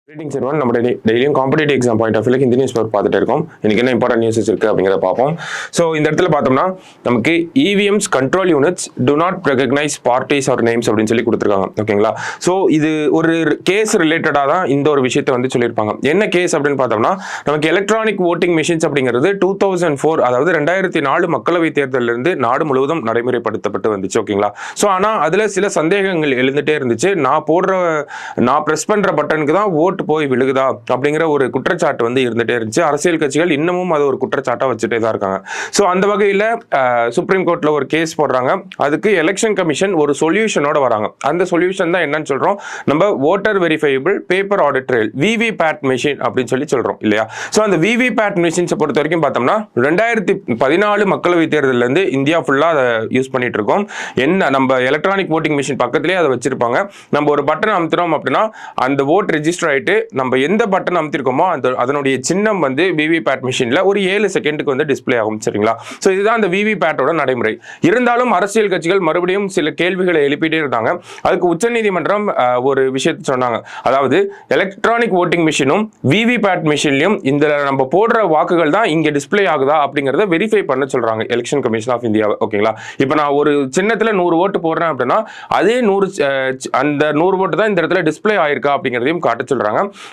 Greetings everyone. நம்ம டெய்லியும் competitive exam point of வியூக்கு இந்த நியூஸ் பேப்பர் பார்த்துட்டு இருக்கோம். இன்னைக்கு என்ன இம்பார்ட்டன்ட் நியூஸஸ் இருக்கு அப்படிங்கிறத பார்ப்போம். ஸோ இந்த இடத்துல பார்த்தோம்னா நமக்கு EVMs control units to not recognise parties R names அப்படின்னு சொல்லி கொடுத்துருக்காங்க. ஓகேங்களா? ஸோ இது ஒரு கேஸ் ரிலேட்டடாக தான் இந்த ஒரு விஷயத்தை வந்து சொல்லியிருப்பாங்க. என்ன கேஸ் அப்படின்னு பார்த்தோம்னா நமக்கு எலக்ட்ரானிக் ஓட்டிங் மிஷின்ஸ் அப்படிங்கிறது 2004 அதாவது 2004 மக்களவை தேர்தலிருந்து நாடு முழுவதும் நடைமுறைப்படுத்தப்பட்டு வந்துச்சு. ஓகேங்களா? ஸோ ஆனால் அதில் சில சந்தேகங்கள் எழுந்துட்டே இருந்துச்சு. நான் ப்ரெஸ் பண்ணுற பட்டனுக்கு தான் ஓட்டு போய் விழுகுதா அப்படிங்கிற ஒரு குற்றச்சாட்டு வந்து இருந்துட்டே இருந்துச்சு. அரசியல் கட்சிகள் இன்னமும் அது ஒரு குற்றச்சாட்டா வச்சுட்டே தான் இருக்காங்க. ஸோ அந்த வகையில் சுப்ரீம் கோர்ட்ல ஒரு கேஸ் போடுறாங்க. அதுக்கு எலெக்ஷன் கமிஷன் ஒரு சொல்யூஷனோட வராங்க. அந்த சொல்யூஷன் தான் என்னன்னு சொல்றோம், நம்ம voter verifiable paper audit trail VVPAT machine அப்படின்னு சொல்லி சொல்றோம் இல்லையா? ஸோ அந்த விவிபேட் மிஷின்ஸை பொறுத்த வரைக்கும் பார்த்தோம்னா 2014 மக்களவை தேர்தலில் இருந்து இந்தியா ஃபுல்லா அதை யூஸ் பண்ணிட்டு இருக்கோம். என்ன நம்ம எலக்ட்ரானிக் ஓட்டிங் மிஷின் பக்கத்திலேயே அதை வச்சிருப்பாங்க. நம்ம ஒரு பட்டன் அமுத்துறோம் அப்படின்னா அந்த ஓட் ரெஜிஸ்டர் ஆயிட்டு நம்ம எந்த பட்டன் அமுத்திருக்கோமோ அதனுடைய சின்னம் வந்து விவிபேட் மிஷின்ல ஒரு 7 செகண்டுக்கு வந்து டிஸ்பிளே ஆகும். சரிங்களா? ஸோ இதுதான் அந்த விவிபேட்டோட நடைமுறை. இருந்தாலும் அரசியல் கட்சிகள் மறுபடியும் சில கேள்விகளை எழுப்பிட்டே இருந்தாங்க. அதுக்கு உச்சநீதிமன்றம் ஒரு விஷயத்தை சொன்னாங்க. அதாவது எலக்ட்ரானிக் ஓட்டிங் மிஷினும் விவிபேட் மிஷின்லையும் இந்த நம்ம போடுற வாக்குகள் தான் இங்க டிஸ்பிளே ஆகுதா அப்படிங்கறத வெரிஃபை பண்ண சொல்றாங்க எலெக்ஷன் கமிஷன் ஆஃப் இந்தியா. ஓகேங்களா? இப்போ நான் ஒரு சின்னத்துல 100 ஓட்டு போடுறேன் அப்படின்னா அதே 100 ஓட்டு தான் இந்த இடத்துல டிஸ்பிளே ஆயிருக்கா அப்படிங்கிறதையும் காட்ட சொல்றாங்க.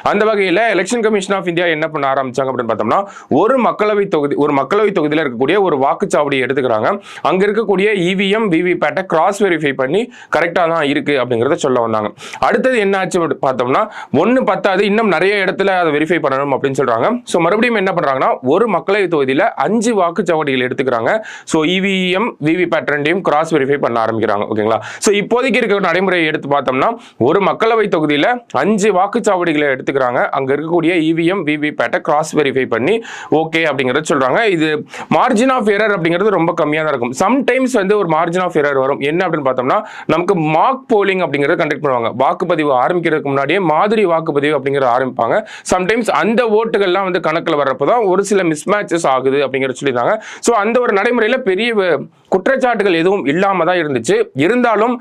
அந்த வகையில் எலெக்ஷன் கமிஷன் ஆஃப் இந்தியா என்ன பண்ண ஆரம்பிச்சாங்க அப்படின்னு பார்த்தோம்னா ஒரு மக்களவை தொகுதியில் இருக்கக்கூடிய ஒரு வாக்குச்சாவடியை எடுத்துக்கிறாங்க. அங்க இருக்கக்கூடிய இவிஎம் விவிபேட்டை கிராஸ் வெரிஃபை பண்ணி கரெக்டா தான் இருக்கு அப்படிங்கறத சொல்ல வந்தாங்க. அடுத்தது என்ன ஆச்சு பார்த்தோம்னா 1 பத்தாது, இன்னும் நிறைய இடத்துல அதை வெரிஃபை பண்ணணும் அப்படின்னு சொல்றாங்க. ஸோ மறுபடியும் என்ன பண்றாங்கன்னா ஒரு மக்களவை தொகுதியில் 5 வாக்குச்சாவடிகள் எடுத்துக்கிறாங்க. ஸோ இவிஎம் விவிபேட் ரெண்டையும் கிராஸ் வெரிஃபை பண்ண ஆரம்பிக்கிறாங்க. ஓகேங்களா? ஸோ இப்போதைக்கு இருக்கிற நடைமுறையை எடுத்து பார்த்தோம்னா ஒரு மக்களவை தொகுதியில் 5 வாக்குச்சாவடிகளை எடுத்துக்கிறாங்க. அங்க இருக்கக்கூடிய இவிஎம் விவிபேட்டை கிராஸ் வெரிஃபை பண்ணி ஓகே அப்படிங்கறத சொல்றாங்க. இது மார்ஜின் ஆஃப் எரர் அப்படிங்கிறது ரொம்ப கம்மியா தான் இருக்கும். சம்டைம்ஸ் வந்து ஒரு மார்ஜின் ஆஃப் எரர் வரும். என்ன அப்படின்னு பார்த்தோம்னா நமக்கு மார்க் போலிங் அப்படிங்கறத கண்டக்ட் பண்ணுவாங்க. வாக்குப்பதிவு ஆரம்பிக்கிறதுக்கு முன்னாடியே மாதிரி வாக்குப்பதிவு அப்படிங்கறத ஆரம்பிப்பாங்க. சம்டைம்ஸ் அந்த ஓட்டுகள்லாம் வந்து கணக்கில் வர்றப்பதான் ஒரு சில மிஸ்மேட்சஸ் ஆகுது அப்படிங்கறத சொல்லியிருந்தாங்க. ஸோ அந்த ஒரு நடைமுறையில பெரிய குற்றச்சாட்டுகள் எதுவும் இல்லாம தான் இருந்துச்சு. இருந்தாலும்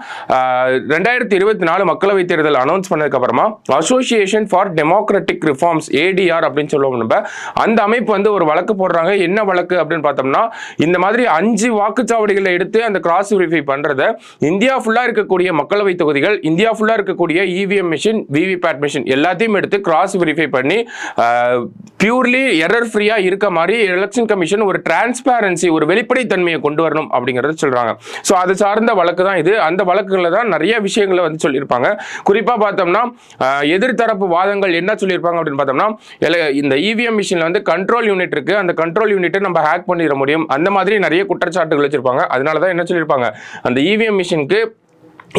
2024 மக்களவை தேர்தல் அனௌன்ஸ் பண்ணதுக்கு அப்புறமா association for democratic reforms ADR அப்படின்னு சொல்லுவோம் நம்ம. அந்த அமைப்பு வந்து ஒரு வழக்கு போடுறாங்க. என்ன வழக்கு அப்படின்னு பார்த்தோம்னா இந்த மாதிரி 5 வாக்குச்சாவடிகளை எடுத்து அந்த கிராஸ் வெரிஃபை பண்றத இந்தியா ஃபுல்லா இருக்கக்கூடிய மக்களவை தொகுதிகள், இந்தியா ஃபுல்லா இருக்கக்கூடிய இவிஎம் மிஷின் விவிபேட் மிஷின் எல்லாத்தையும் எடுத்து கிராஸ் வெரிஃபை பண்ணி பியூர்லி எரர் ஃப்ரீயா இருக்க மாதிரி எலெக்ஷன் கமிஷன் ஒரு டிரான்ஸ்பேரன்சி, ஒரு வெளிப்படைத்தன்மையை கொண்டு வரணும் அப்படிங்கறத சொல்றாங்க. ஸோ அது சார்ந்த வழக்கு தான் இது. அந்த வழக்குகளில் தான் நிறைய விஷயங்களை வந்து சொல்லியிருப்பாங்க. குறிப்பா பார்த்தோம்னா எதிர்த்தரப்பு வாதங்கள் என்ன சொல்லியிருப்பாங்க அப்படின்னு பார்த்தோம்னா இந்த இவிஎம் மிஷின்ல வந்து கண்ட்ரோல் யூனிட் இருக்கு. அந்த கண்ட்ரோல் யூனிட்டை நம்ம ஹேக் பண்ணிட முடியும். அந்த மாதிரி நிறைய குற்றச்சாட்டுகள் வச்சிருப்பாங்க. அதனாலதான் என்ன சொல்லியிருப்பாங்க, அந்த இவிஎம் மிஷினுக்கு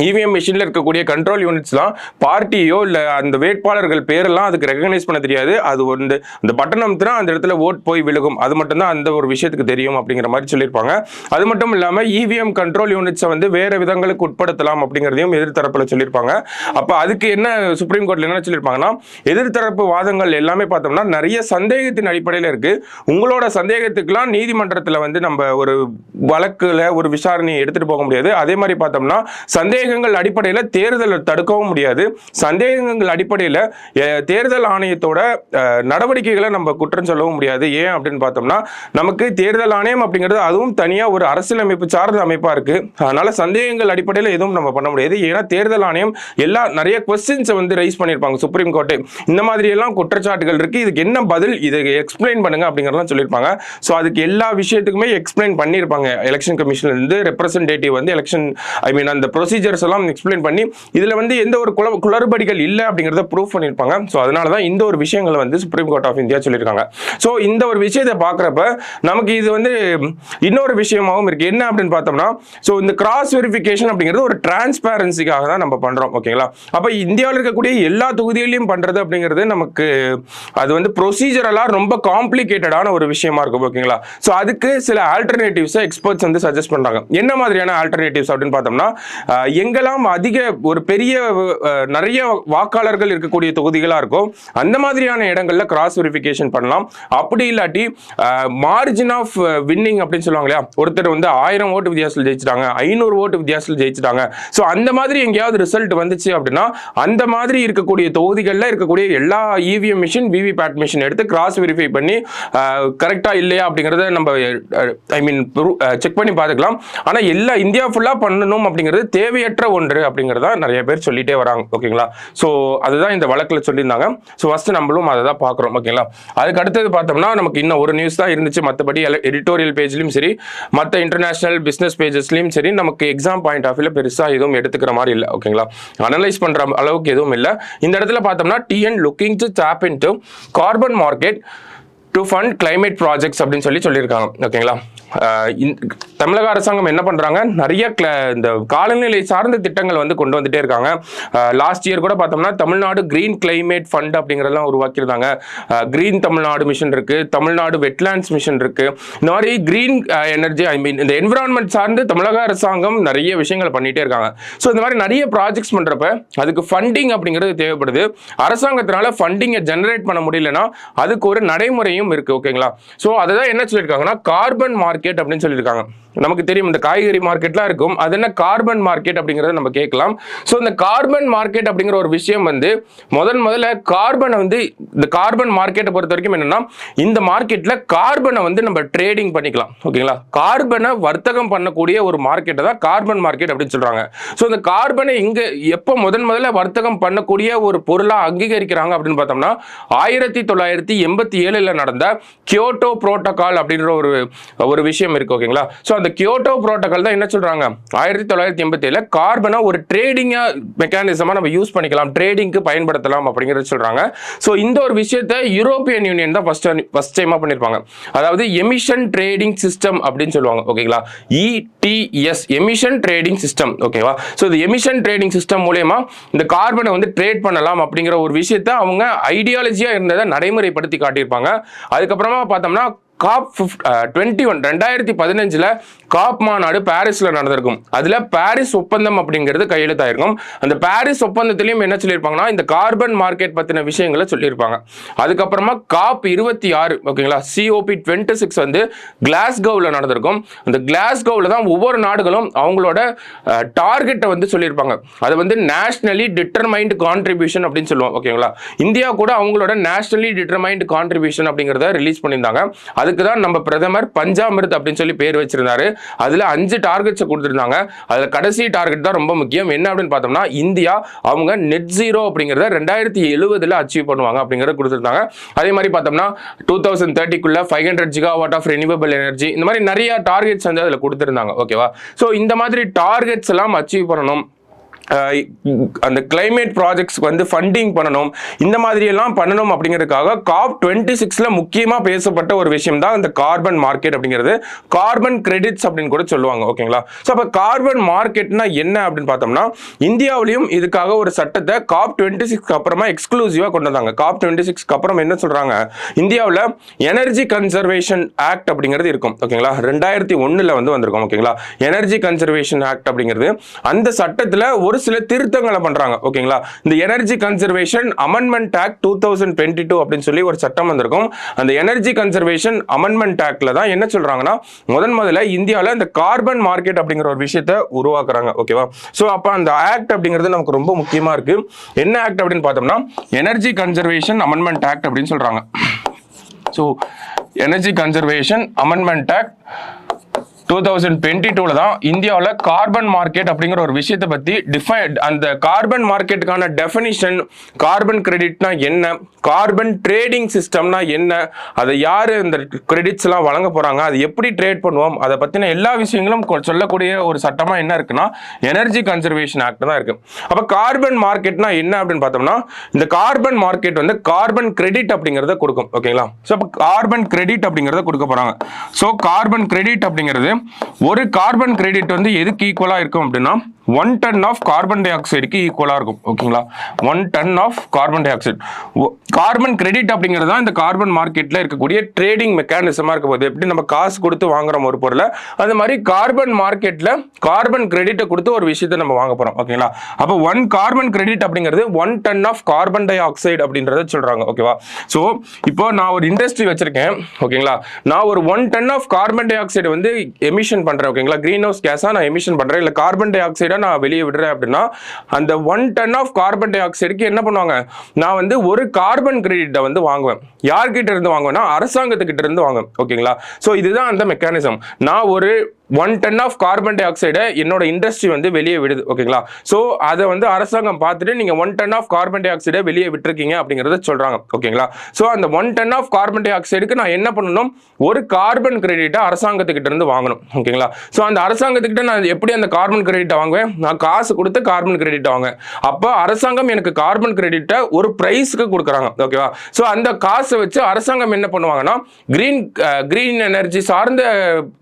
இவிஎம் மிஷின்ல இருக்கக்கூடிய கண்ட்ரோல் யூனிட்ஸ்லாம் பார்ட்டியோ இல்ல அந்த வேட்பாளர்கள் பேரெல்லாம் அதுக்கு ரெகனைஸ் பண்ண தெரியாது. அது வந்து அந்த பட்டன் அமுத்தினா அந்த இடத்துல ஓட் போய் விழுகும். அது மட்டும் தான் அந்த ஒரு விஷயத்துக்கு தெரியும் அப்படிங்கிற மாதிரி சொல்லியிருப்பாங்க. அது மட்டும் இல்லாம இவிஎம் கண்ட்ரோல் யூனிட்ஸை வந்து வேற விதங்களுக்கு உட்படுத்தலாம் அப்படிங்கிறதையும் எதிர்த்தரப்புல சொல்லியிருப்பாங்க. அப்ப அதுக்கு என்ன சுப்ரீம் கோர்ட்ல என்ன சொல்லியிருப்பாங்கன்னா எதிர்த்தரப்பு வாதங்கள் எல்லாமே பார்த்தோம்னா நிறைய சந்தேகத்தின் அடிப்படையில் இருக்கு. உங்களோட சந்தேகத்துக்கெல்லாம் நீதிமன்றத்தில் வந்து நம்ம ஒரு வழக்குல ஒரு விசாரணையை எடுத்துட்டு போக முடியாது. அதே மாதிரி பார்த்தோம்னா சந்தேகங்கள் அடிப்படையில் தேர்தலை தடுக்கவும் முடியாது. சந்தேகங்கள் அடிப்படையில் தேர்தல் ஆணையத்தோட நடவடிக்கைகளை நம்ம குற்றம் சொல்லவும் முடியாது. ஏன் அப்படின்னு பார்த்தோம்னா நமக்கு தேர்தல் ஆணையம் அப்படிங்கிறது அதுவும் தனியா ஒரு அரசியலமைப்பு சார்ந்த அமைப்பா இருக்கு. அதனால சந்தேகங்கள் அடிப்படையில் எதுவும் நம்ம பண்ண முடியாது. ஏன்னா தேர்தல் ஆணையம் நிறைய கொஸ்டின்ஸை வந்து ரைஸ் பண்ணியிருப்பாங்க சுப்ரீம் கோர்ட்டு. இந்த மாதிரி எல்லாம் குற்றச்சாட்டுகள் இருக்கு, இதுக்கு என்ன பதில், இதை எக்ஸ்பிளைன் பண்ணுங்க அப்படிங்கிறதெல்லாம் சொல்லியிருப்பாங்க. ஸோ அதுக்கு எல்லா விஷயத்துக்குமே எக்ஸ்பிளைன் பண்ணியிருப்பாங்க எலெக்ஷன் கமிஷன்ல இருந்து ரெப்ரசன்டேட்டிவ் வந்து எலெக்ஷன் அந்த ப்ரொசீஜர் எல்லாம் எக்ஸ்பிளைன் பண்ணி இதுல வந்து எந்த ஒரு குளறுபடிகள் இல்லை அப்படிங்கறத ப்ரூவ் பண்ணிருப்பாங்க. சோ அதனால தான் இந்த ஒரு விஷயங்களை வந்து சுப்ரீம் கோர்ட் ஆஃப் இந்தியா சொல்லியிருக்காங்க. சோ இந்த ஒரு விஷயத்தை பார்க்கறப்ப நமக்கு இது வந்து இன்னொரு விஷயமாகவும் இருக்கு. என்ன அப்படின்னு பார்த்தோம்னா சோ இந்த கிராஸ் வெரிஃபிகேஷன் அப்படிங்கிறது ஒரு டிரான்ஸ்பேரன்சிக்காக தான் நம்ம பண்றோம். ஓகேங்களா? அப்ப இந்தியாவில் இருக்கக்கூடிய எல்லா தொகுதிகளிலும் பண்றது அப்படிங்கிறது நமக்கு அது வந்து ப்ரொசீஜரலா ரொம்ப காம்ப்ளிகேட்டடான ஒரு விஷயமா இருக்கும். ஓகேங்களா? சோ அதுக்கு சில ஆல்டர்னேட்டிவ்ஸ் எக்ஸ்பர்ட்ஸ் வந்து சஜஸ்ட் பண்றாங்க. என்ன மாதிரியான ஆல்டர்னேட்டிவ்ஸ் அப்படின்னு பார்த்தோம்னா எங்கெல்லாம் அதிக ஒரு பெரிய நிறைய வாக்காளர்கள் இருக்கக்கூடிய தொகுதிகளா இருக்கும் அந்த மாதிரியான இடங்கள்ல கிராஸ் வெரிஃபிகேஷன் பண்ணலாம். அப்படி இல்லாட்டி மார்ஜின் ஆஃப் வின்னிங் அப்படின்னு சொல்லுவாங்க இல்லையா, ஒருத்தர் வந்து 1000 ஓட்டு வித்தியாசத்தில் ஜெயிச்சிட்டாங்க, 500 ஓட்டு வித்தியாசத்தில் ஜெயிச்சிட்டாங்க, ஸோ அந்த மாதிரி எங்கேயாவது ரிசல்ட் வந்துச்சு அப்படின்னா அந்த மாதிரி இருக்கக்கூடிய தொகுதிகளில் இருக்கக்கூடிய எல்லா இவிஎம் மிஷின் விவிபேட் மிஷின் எடுத்து கிராஸ் வெரிஃபை பண்ணி கரெக்டா இல்லையா அப்படிங்கறத நம்ம செக் பண்ணி பார்த்துக்கலாம். ஆனா எல்லா இந்தியா ஃபுல்லா பண்ணணும் அப்படிங்கிறது தேவையற்ற ஒன்று அப்படிங்கறத நிறைய பேர் சொல்லிட்டே வராங்க. ஓகேங்களா, ஸோ அதுதான் இந்த வழக்கில் சொல்லியிருந்தாங்க. ஸோ ஃபர்ஸ்ட் நம்மளும் அதை தான் பார்க்குறோம். ஓகேங்களா, அதுக்கு அடுத்தது பார்த்தோம்னா நமக்கு இன்னும் ஒரு நியூஸ் தான் இருந்துச்சு. மற்றபடி எடிட்டோரியல் பேஜ்லையும் சரி மற்ற இன்டர்நேஷனல் பிஸ்னஸ் பேஜஸ்லையும் சரி நமக்கு எக்ஸாம் பாயிண்ட் ஆஃப் வியூல பெருசாக எதுவும் எடுத்துக்கிற மாதிரி இல்லை. ஓகேங்களா, அனலைஸ் பண்ற அளவுக்கு எதுவும் இல்லை. இந்த இடத்துல பார்த்தோம்னா TN looking to tap into carbon market to fund climate projects அப்படின்னு சொல்லியிருக்காங்க. ஓகேங்களா, தமிழக அரசாங்கம் என்ன பண்றாங்க, நிறைய இந்த காலநிலை சார்ந்த திட்டங்கள் வந்து கொண்டு வந்துட்டே இருக்காங்க. லாஸ்ட் இயர் கூட பார்த்தோம்னா தமிழ்நாடு கிரீன் கிளைமேட் ஃபண்ட் அப்படிங்கிறதெல்லாம் உருவாக்கியிருந்தாங்க. கிரீன் தமிழ்நாடு மிஷன் இருக்கு, தமிழ்நாடு வெட்லாண்ட்ஸ் மிஷன் இருக்கு. இந்த மாதிரி கிரீன் எனர்ஜி இந்த என்விரான்மெண்ட் சார்ந்து தமிழக அரசாங்கம் நிறைய விஷயங்கள் பண்ணிட்டே இருக்காங்க. ஸோ இந்த மாதிரி நிறைய ப்ராஜெக்ட்ஸ் பண்றப்ப அதுக்கு ஃபண்டிங் அப்படிங்கிறது தேவைப்படுது. அரசாங்கத்தினால ஃபண்டிங்கை ஜெனரேட் பண்ண முடியலன்னா அதுக்கு ஒரு நடைமுறையும் இருக்கு. ஓகேங்களா, ஸோ அதுதான் என்ன சொல்லியிருக்காங்கன்னா கார்பன் மார்க்கெட் அப்படின்னு சொல்லியிருக்காங்க. நமக்கு தெரியும் இந்த காய்கறி மார்க்கெட்லாம் இருக்கும், அது என்ன கார்பன் மார்க்கெட் அப்படிங்கறத நம்ம கேட்கலாம். ஸோ இந்த கார்பன் மார்க்கெட் அப்படிங்கிற ஒரு விஷயம் வந்து முதல்ல கார்பனை வந்து இந்த கார்பன் மார்க்கெட்டை பொறுத்த வரைக்கும் என்னன்னா இந்த மார்க்கெட்ல கார்பனை வந்து நம்ம ட்ரேடிங் பண்ணிக்கலாம். ஓகேங்களா, கார்பனை வர்த்தகம் பண்ணக்கூடிய ஒரு மார்க்கெட்டை தான் கார்பன் மார்க்கெட் அப்படின்னு சொல்றாங்க. ஸோ இந்த கார்பனை இங்க எப்போ முதல்ல வர்த்தகம் பண்ணக்கூடிய ஒரு பொருளா அங்கீகரிக்கிறாங்க அப்படின்னு பார்த்தோம்னா 1987 நடந்த கியோட்டோ புரோட்டோகால் அப்படின்ற ஒரு விஷயம் இருக்கு. ஓகேங்களா, ஸோ அந்த கியோட்டோ புரோட்டோகால் தான் என்ன சொல்றாங்க 1987 கார்பனை ஒரு ட்ரேடிங்கா மெக்கானிசமா நம்ம யூஸ் பண்ணிக்கலாம், ட்ரேடிங்க்கு பயன்படுத்தலாம் அப்படிங்கறது சொல்றாங்க. ஸோ இந்த ஒரு விஷயத்தை யூரோப்பியன் யூனியன் தான் ஃபர்ஸ்ட் டைமா பண்ணிருப்பாங்க. அதாவது எமிஷன் ட்ரேடிங் சிஸ்டம் அப்படின்னு சொல்லுவாங்க. ஓகேங்களா, ETS எமிஷன் ட்ரேடிங் சிஸ்டம். ஓகேவா, ஸோ இந்த எமிஷன் ட்ரேடிங் சிஸ்டம் மூலமா இந்த கார்பனை வந்து ட்ரேட் பண்ணலாம் அப்படிங்கிற ஒரு விஷயத்தை அவங்க ஐடியாலஜியா இருந்ததை நடைமுறைப்படுத்தி காட்டியிருப்பாங்க. அதுக்கப்புறமா பார்த்தோம்னா COP 21 2015 காப் மாநாடு பாரிஸ்ல நடந்திருக்கும். அதுல பாரிஸ் ஒப்பந்தம் அப்படிங்கிறது கையெழுத்தாயிருக்கும். அந்த பாரிஸ் ஒப்பந்தத்திலையும் என்ன சொல்லியிருப்பாங்கன்னா இந்த கார்பன் மார்க்கெட் பத்தின விஷயங்களை சொல்லியிருப்பாங்க. அதுக்கப்புறமா COP 26 ஓகேங்களா COP26 வந்து கிளாஸ்கோவில் நடந்திருக்கும். அந்த கிளாஸ்கோவில் தான் ஒவ்வொரு நாடுகளும் அவங்களோட டார்கெட்டை வந்து சொல்லியிருப்பாங்க. அது வந்து நேஷனலி டிட்டர்மைண்ட் கான்ட்ரிபியூஷன் அப்படின்னு சொல்லுவோம். ஓகேங்களா, இந்தியா கூட அவங்களோட நேஷனலி டிட்டர்மைண்ட் கான்ட்ரிபியூஷன் அப்படிங்கிறத ரிலீஸ் பண்ணியிருந்தாங்க. அதுக்கு தான் நம்ம பிரதமர் பஞ்சாமிர்த் அப்படின்னு சொல்லி பேர் வச்சிருந்தாரு. அதுல 5 டார்கெட்ஸ் கொடுத்திருந்தாங்க. அதுல கடைசி டார்கெட் தான் ரொம்ப முக்கியம். என்ன அப்படின்னு பார்த்தோம்னா இந்தியா அவங்க நெட் ஜீரோ அப்படிங்கறத 2070 அச்சீவ் பண்ணுவாங்க அப்படிங்கறத கொடுத்திருந்தாங்க. அதே மாதிரி பார்த்தோம்னா 2030 500 GW ஆஃப் ரெனியூவபிள் எனர்ஜி, இந்த மாதிரி நிறைய டார்கெட்ஸ் வந்து அதுல கொடுத்திருந்தாங்க. ஓகேவா, சோ இந்த மாதிரி டார்கெட்ஸ் எல்லாம் அச்சீவ் பண்ணணும், அந்த கிளைமேட் ப்ராஜெக்ட்ஸ் வந்து ஃபண்டிங் பண்ணணும், இந்த மாதிரி எல்லாம் பண்ணணும் அப்படிங்கிறதுக்காக COP26 முக்கியமா பேசப்பட்ட ஒரு விஷயம் தான் இந்த கார்பன் மார்க்கெட் அப்படிங்கிறது. கார்பன் கிரெடிட்ஸ் அப்படின்னு கூட சொல்லுவாங்க. ஓகேங்களா, ஸோ அப்போ கார்பன் மார்க்கெட்னா என்ன அப்படின்னு பார்த்தோம்னா இந்தியாவிலையும் இதுக்காக ஒரு சட்டத்தை COP26 அப்புறமா எக்ஸ்க்ளூசிவா கொண்டு வந்தாங்க. COP26 அப்புறம் என்ன சொல்றாங்க, இந்தியாவில் எனர்ஜி கன்சர்வேஷன் ஆக்ட் அப்படிங்கிறது இருக்கும். ஓகேங்களா, 2001 வந்து வந்திருக்கும். ஓகேங்களா, எனர்ஜி கன்சர்வேஷன் ஆக்ட் அப்படிங்கிறது அந்த சட்டத்தில் ஒரு சில திருத்தங்களை பண்றாங்க. ஓகேங்களா, இந்த எனர்ஜி கன்சர்வேஷன் அமெண்ட்மெண்ட் ஆக்ட் 2022 அப்படின்னு சொல்லி ஒரு சட்டம் வந்திருக்கும். அந்த எனர்ஜி கன்சர்வேஷன் அமெண்ட்மெண்ட் ஆக்ட்ல தான் என்ன சொல்றாங்கன்னா முதல்ல இந்தியாவில் இந்த கார்பன் மார்க்கெட் அப்படிங்கிற ஒரு விஷயத்தை உருவாக்குறாங்க. ஓகேவா, சோ அப்ப அந்த ஆக்ட் அப்படிங்கிறது நமக்கு ரொம்ப முக்கியமா இருக்கு. என்ன ஆக்ட் அப்படின்னு பார்த்தோம்னா எனர்ஜி கன்சர்வேஷன் அமெண்ட்மெண்ட் ஆக்ட் அப்படின்னு சொல்றாங்க. So energy conservation amendment act 2022 தான் இந்தியாவில் கார்பன் மார்க்கெட் அப்படிங்கிற ஒரு விஷயத்தை பத்தி அந்த கார்பன் மார்க்கெட்டுக்கான டெஃபினிஷன், கார்பன் கிரெடிட்னா என்ன, கார்பன் ட்ரேடிங் சிஸ்டம்னா என்ன, அதை யாரு இந்த கிரெடிட்ஸ் எல்லாம் வழங்க போறாங்க, அது எப்படி ட்ரேட் பண்ணுவோம், அதை பத்தின எல்லா விஷயங்களும் சொல்லக்கூடிய ஒரு சட்டமா என்ன இருக்குன்னா எனர்ஜி கன்சர்வேஷன் ஆக்ட் தான் இருக்கு. அப்ப கார்பன் மார்க்கெட்னா என்ன அப்படின்னு பார்த்தோம்னா இந்த கார்பன் மார்க்கெட் வந்து கார்பன் கிரெடிட் அப்படிங்கறத கொடுக்கும். ஓகேங்களா, சோ அப்ப கார்பன் கிரெடிட் அப்படிங்கறத கொடுக்க போறாங்க. சோ கார்பன் கிரெடிட் அப்படிங்கிறது ஒரு கார்பன் கிரெடிட் வந்து எதுக்கு ஈக்குவலா இருக்கும் அப்படின்னா 1 டன் ஆஃப் கார்பன் டை ஆக்சைடுக்கு ஈக்குவலா இருக்கும். ஓகேங்களா, 1 ton of carbon dioxide. Carbon credit அப்படிங்கிறது தான் இந்த கார்பன் மார்க்கெட்ல இருக்கக்கூடிய ட்ரேடிங் மெக்கானிசமா இருக்க போது. எப்படி நம்ம காசு கொடுத்து வாங்குறோம் ஒரு பொருளை, அது மாதிரி கார்பன் மார்க்கெட்ல கார்பன் கிரெடிட்டை கொடுத்து ஒரு விஷயத்தை நம்ம வாங்க போறோம். ஓகேங்களா, அப்போ 1 கார்பன் கிரெடிட் அப்படிங்கிறது 1 ton of carbon dioxide அப்படின்றத சொல்றாங்க. ஓகேவா, ஸோ இப்போ நான் ஒரு இண்டஸ்ட்ரி வச்சிருக்கேன். ஓகேங்களா, நான் ஒரு 1 ton of carbon dioxide வந்து எமிஷன் பண்றேன். ஓகேங்களா, கிரீன் ஹவுஸ் கேஸா நான் எமிஷன் பண்றேன், இல்ல கார்பன் டை ஆக்சைடா நான் வெளியே விடுறேன் அப்படின்னா அந்த 1 டன் ஆஃப் கார்பன் டை ஆக்சைடுக்கு என்ன பண்ணுவாங்க, நான் வந்து ஒரு கார்பன் கிரெடிட்டை வந்து வாங்குவேன். யார்கிட்ட இருந்து வாங்குவேன்னா அரசாங்கத்துக்கிட்ட இருந்து வாங்குவேன். ஓகேங்களா, ஸோ இதுதான் அந்த மெக்கானிசம். நான் ஒரு 1 டன் ஆஃப் கார்பன் டை ஆக்சைடை என்னோட இண்டஸ்ட்ரி வந்து வெளியே விடுது. ஓகேங்களா, ஸோ அதை வந்து அரசாங்கம் பார்த்துட்டு நீங்க 1 டன் ஆஃப் கார்பன் டை ஆக்சைடை வெளியே விட்டுருக்கீங்க அப்படிங்கிறத சொல்றாங்க. ஓகேங்களா, ஸோ அந்த 1 டன் ஆஃப் கார்பன் டை ஆக்சைடுக்கு நான் என்ன பண்ணணும், ஒரு கார்பன் கிரெடிட்டை அரசாங்கத்துக்கிட்ட இருந்து வாங்கணும். ஓகேங்களா, ஸோ அந்த அரசாங்கத்துக்கிட்ட நான் எப்படி அந்த கார்பன் கிரெடிட்டை வாங்குவேன், நான் காசு கொடுத்து கார்பன் கிரெடிட்டை வாங்குவேன். அப்போ அரசாங்கம் எனக்கு கார்பன் கிரெடிட்டை ஒரு பிரைஸ்க்கு கொடுக்குறாங்க. ஓகேவா, ஸோ அந்த காசை வச்சு அரசாங்கம் என்ன பண்ணுவாங்கன்னா கிரீன் எனர்ஜி சார்ந்த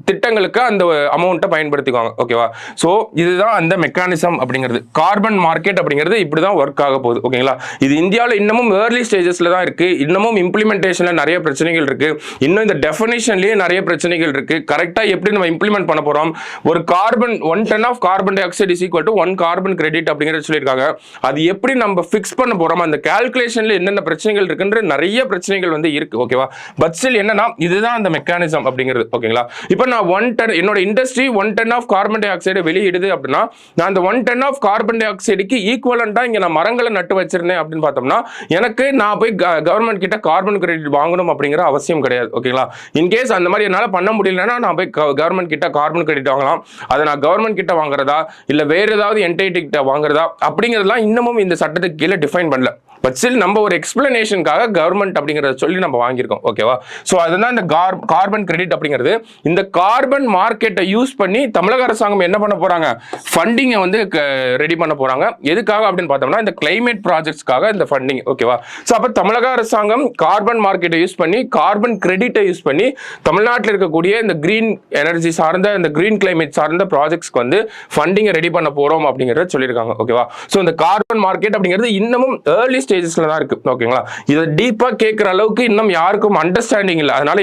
திட்டங்களுக்கு அந்த அமௌண்ட்டை பயன்படுத்திக்குவாங்க. ஓகேவா, ஸோ இதுதான் அந்த மெக்கானிசம் அப்படிங்கிறது. கார்பன் மார்க்கெட் அப்படிங்கிறது இப்படி தான் ஒர்க் ஆக போகுது. ஓகேங்களா, இது இந்தியாவில் இன்னமும் ஏர்லி ஸ்டேஜஸ்ல தான் இருக்கு. இன்னமும் இம்ப்ளிமெண்டேஷன்ல நிறைய பிரச்சனைகள் இருக்கு. இன்னும் இந்த டெஃபினேஷன்லயே நிறைய பிரச்சனைகள் இருக்கு. கரெக்டா எப்படி நம்ம இம்ப்ளிமெண்ட் பண்ண போறோம், ஒரு carbon 1 ton of carbon dioxide is equal to 1 carbon credit அப்படிங்கிறது சொல்லியிருக்காங்க. அது எப்படி நம்ம ஃபிக்ஸ் பண்ண போறோம், அந்த கால்குலேஷன்ல என்னென்ன பிரச்சனைகள் இருக்குன்ற நிறைய பிரச்சனைகள் வந்து இருக்கு. ஓகேவா, பட் ஸ்டில் என்னன்னா இதுதான் அந்த மெக்கானிசம் அப்படிங்கிறது. ஓகேங்களா, இப்போ நான் 1 டன் என்னோட industry 1 ton of carbon dioxide வெளியிடுது அப்படின்னா நான் அந்த 1 டன் ஆஃப் கார்பன் டை ஆக்சைடுக்கு ஈக்குவலண்டா இங்க நான் மரங்களை நட்டு வச்சிருந்தேன் அப்படின்னு பார்த்தோம்னா எனக்கு நான் போய் கவர்மெண்ட் கிட்ட கார்பன் கிரெடிட் வாங்கணும் அப்படிங்கிற அவசியம் கிடையாது. ஓகேங்களா, இன்கேஸ் அந்த மாதிரி என்னால பண்ண முடியலன்னா நான் போய் கவர்மெண்ட் கிட்ட கார்பன் கிரெடிட் வாங்கலாம். அதை நான் கவர்மெண்ட் கிட்ட வாங்குறதா இல்ல வேற ஏதாவது என்டைட்டி கிட்ட வாங்குறதா அப்படிங்கிறதுலாம் இன்னமும் இந்த சட்டத்துக்கு கீழே டிஃபைன் பண்ணல. பட் ஸ்டில் நம்ம ஒரு எக்ஸ்பிளனேஷனுக்காக கவர்மெண்ட் அப்படிங்கிறத சொல்லி நம்ம வாங்கியிருக்கோம். ஓகேவா, ஸோ அதுதான் இந்த கார்பன் கிரெடிட் அப்படிங்கிறது. இந்த கார்பன் மார்க்கெட்டை யூஸ் பண்ணி தமிழக அரசாங்கம் என்ன பண்ண போறாங்க, ஃபண்டிங்கை வந்து ரெடி பண்ண போறாங்க. எதுக்காக அப்படின்னு பார்த்தோம்னா இந்த கிளைமேட் ப்ராஜெக்ட்ஸ்க்காக இந்த ஃபண்டிங். ஓகேவா, ஸோ அப்போ தமிழக அரசாங்கம் கார்பன் மார்க்கெட்டை யூஸ் பண்ணி கார்பன் கிரெடிட்டை யூஸ் பண்ணி தமிழ்நாட்டில் இருக்கக்கூடிய இந்த கிரீன் எனர்ஜி சார்ந்த இந்த கிரீன் கிளைமேட் சார்ந்த ப்ராஜெக்ட்ஸ்க்கு வந்து ஃபண்டிங்கை ரெடி பண்ண போறோம் அப்படிங்கிறத சொல்லியிருக்காங்க. ஓகேவா, ஸோ இந்த கார்பன் மார்க்கெட் அப்படிங்கிறது இன்னமும் ஏர்லி ஸ்டேஜஸ்ல தான் இருக்கு. ஓகேங்களா, இதை டீப்பா கேட்கிற அளவுக்கு இன்னும் யாருக்கும் அண்டர்ஸ்டாண்டிங் இல்லை. அதனால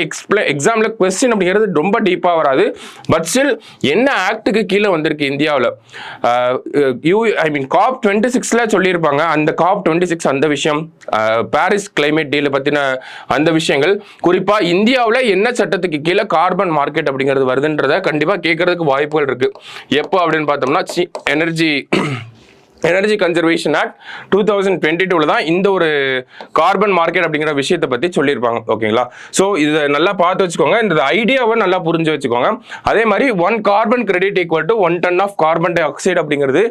எக்ஸாம்ல क्वेश्चन அப்படிங்கிறது ரொம்ப டீப்பா வராது. பட் ஸ்டில் என்ன ஆக்டுக்கு கீழே வந்திருக்கு இந்தியாவில், COP26ல சொல்லியிருப்பாங்க. அந்த COP26 அந்த விஷயம், பாரிஸ் கிளைமேட் டீல் பத்தின அந்த விஷயங்கள், குறிப்பா இந்தியாவில் என்ன சட்டத்துக்கு கீழே கார்பன் மார்க்கெட் அப்படிங்கிறது வருதுன்றத கண்டிப்பா கேட்கறதுக்கு வாய்ப்புகள் இருக்கு. எப்போ அப்படின்னு பார்த்தோம்னா எனர்ஜி கன்சர்வேஷன் ஆக்ட் 2022 தான் இந்த ஒரு கார்பன் மார்க்கெட் அப்படிங்கிற விஷயத்தை பத்தி சொல்லியிருப்பாங்க. ஓகேங்களா, ஸோ இதை நல்லா பார்த்து வச்சுக்கோங்க, இந்த ஐடியாவை நல்லா புரிஞ்சு வச்சுக்கோங்க. அதே மாதிரி 1 carbon credit equal to 1 ton of carbon dioxide அப்படிங்கிறது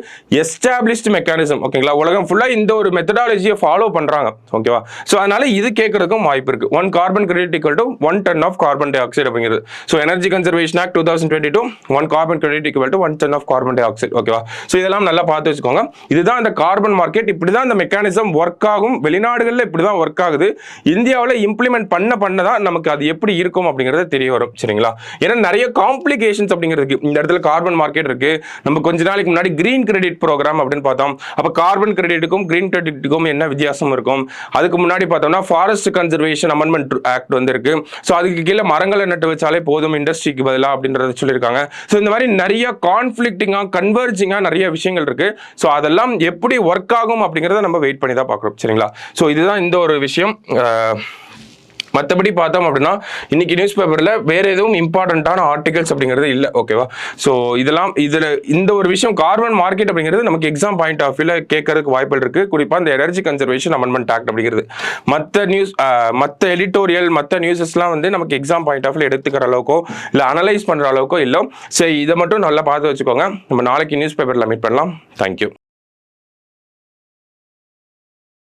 எஸ்டாப்ளிஷ்டு மெக்கானிசம். ஓகேங்களா, உலகம் ஃபுல்லா இந்த ஒரு மெத்தடாலஜியை ஃபாலோ பண்றாங்க. ஓகேவா, ஸோ அதனால இது கேட்கறதுக்கும் வாய்ப்பு இருக்கு. 1 carbon credit equal to 1 ton of carbon dioxide அப்படிங்கிறது. So energy conservation act 2022 1 carbon credit equal to 1 ton of carbon dioxide. ஓகேவா, ஸோ இதெல்லாம் நல்லா பார்த்து வச்சுக்கோங்க. இதுதான் இந்த கார்பன் மார்க்கெட், இப்படிதான் இந்த மெக்கானிசம் ஒர்க் ஆகும். வெளிநாடுகளில் இப்படிதான் ஒர்க் ஆகுது. இந்தியாவில் இம்ப்ளிமெண்ட் பண்ணதான் நமக்கு அது எப்படி இருக்கும் அப்படிங்கிறது தெரிய வரும். சரிங்களா, ஏன்னா நிறைய காம்ப்ளிகேஷன்ஸ் அப்படிங்கிறது இந்த இடத்துல கார்பன் மார்க்கெட் இருக்கு. நம்ம கொஞ்ச நாளைக்கு முன்னாடி கிரீன் கிரெடிட் ப்ரோக்ராம் அப்படின்னு பார்த்தோம். அப்ப கார்பன் கிரெடிட்டுக்கும் கிரீன் கிரெடிட்டுக்கும் என்ன வித்தியாசம் இருக்கும்? அதுக்கு முன்னாடி பார்த்தோம்னா ஃபாரஸ்ட் கன்சர்வேஷன் அமெண்ட்மெண்ட் ஆக்ட் வந்து இருக்கு. ஸோ அதுக்கு கீழே மரங்களை நட்டு வச்சாலே போதும் இண்டஸ்ட்ரிக்கு பதிலாக அப்படின்றத சொல்லியிருக்காங்க. ஸோ இந்த மாதிரி நிறைய கான்ஃபிளிக்டிங்கா கன்வர்ஜிங்கா நிறைய விஷயங்கள் இருக்கு. ஸோ அதெல்லாம் எப்படி ஒர்க் ஆகும் அப்படிங்கறத நம்ம வெயிட் பண்ணி தான் பார்க்கறோம். சரிங்களா, ஸோ இதுதான் இந்த ஒரு விஷயம். மற்றபடி பார்த்தோம் அப்படின்னா இன்னைக்கு நியூஸ் பேப்பர்ல வேற எதுவும் இம்பார்ட்டன்டான ஆர்டிகல்ஸ் அப்படிங்கிறது இல்லை. ஓகேவா, ஸோ இதுல இந்த ஒரு விஷயம் கார்பன் மார்க்கெட் அப்படிங்கிறது நமக்கு எக்ஸாம் பாயிண்ட் ஆஃப் வியூல கேட்கறதுக்கு வாய்ப்புகள் இருக்கு. குறிப்பா இந்த எனர்ஜி கன்சர்வேஷன் அமெண்ட்மெண்ட் ஆக்ட் அப்படிங்கிறது மற்ற எடிட்டோரியல் மற்ற நியூஸஸ்லாம் வந்து நமக்கு எக்ஸாம் பாயிண்ட் ஆஃப் வியூல எடுத்துக்கிற அளவுக்கோ இல்லை அனலைஸ் பண்ற அளவுக்கோ இல்லை. சரி, இதை மட்டும் நல்லா பார்த்து வச்சுக்கோங்க. நம்ம நாளைக்கு நியூஸ் பேப்பர்ல மீட் பண்ணலாம். தேங்க்யூ.